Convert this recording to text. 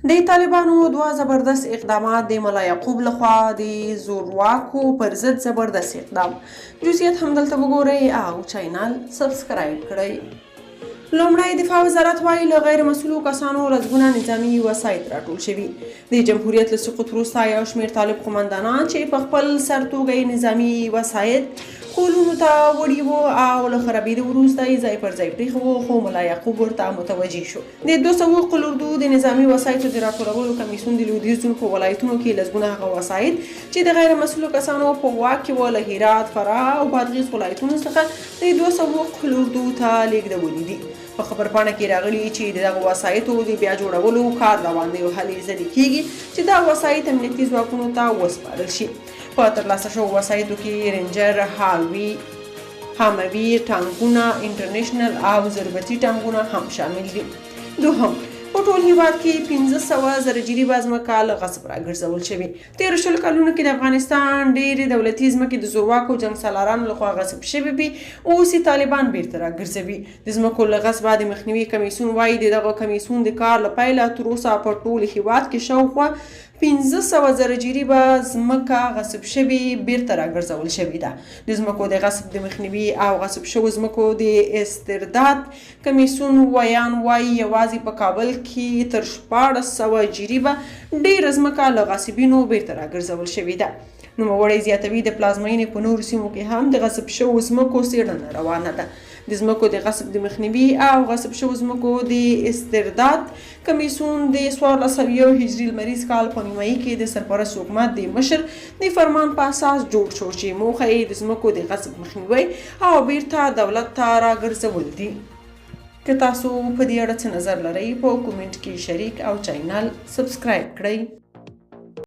د طالبانو دوه زبردست اقدامات د ملا یعقوب لخوا د زورواکو پر ضد زبردست اقدام. جزئیات هم دلته وګورئ او چینل سبسکرایب کړئ. لومړی دفاع وزارت وایي له غیر مسؤلو کسانو لسګونه نظامي وسایط راټول شوي. د جمهوریت له سقوط وروسته یو شمېر طالب قمندانان چې په خپل سرتوګی نظامي وسایط کولونو ته وړي وو او له خرابېدو وروسته یې ځای پر ځای پرېښي وو، خو ملا یعقوب ورته متوجه شو. د 200 قلوردو د نظامي وسایطو د راټولولو کمیسیون د لویدیځ په ولایتونو کې لسګونه هغه وسایط چې د غیر مسؤلو کسانو په واک کې وو له هرات، فراه او بادغیس ولایتونو څخه د 200 قلوردو ته لېږدولي دي. په خبرپاڼه کې راغلي چې د دغه وسایطو د بیا جوړولو کار روان دی او هلې ځلې کېږي چې دا وسایط امنیتي ځواکونو ته وسپارل شي. په ترلاسه شوو وسایطو کې رینجر، هاموي ټانکونه، انټرنیشنل او ضربتي ټانکونه هم شامل دي. دوهم، په ټول هیواد کې 1500 زره ځمکه له غصب راګرځول شوې. تېرو 20 کلونو کې د افغانستان ډېرې دولتي ځمکې د زورواکو جنګسالارانو لخوا غصب شوې وي، اوس یې طالبان بیرته راګرځوي. د ځمکو له غصبه د مخنیوي کمیسیون وایي د دغه کمیسیون د کار له پیله تر اوسه په ټول هیواد کې شاوخوا 1500 زره ځمکه غصب شوې بیرته راګرځول شوې ده. د ځمکو د غصب د مخنیوي او غصب شوو ځمکو د استرداد کمیسیون ویان وایي یوازې په کابل کې تر 1400 جریبه ډېره ځمکه له غاصبینو بیرته راګرځول شوې ده. نوموړی زیاتوي د پلازمینې په نورو سیمو کې هم د غصب شوو ځمکو څېړنه روانه ده. د ځمکو د غصب د مخنیوي او غصب شوو ځمکو د استرداد کمیسیون د 1401 هجري لمریز کال په نیمایي کې د سرپرست حکومت د مشر د فرمان په اساس جوړ شو چې موخه یې د ځمکو د غصب مخنیوی او بیرته دولت ته راګرځول دي. که تاسو په دې اړه څه نظر لرئ په کومنټ کې شریک او چینل سبسکرایب کړئ.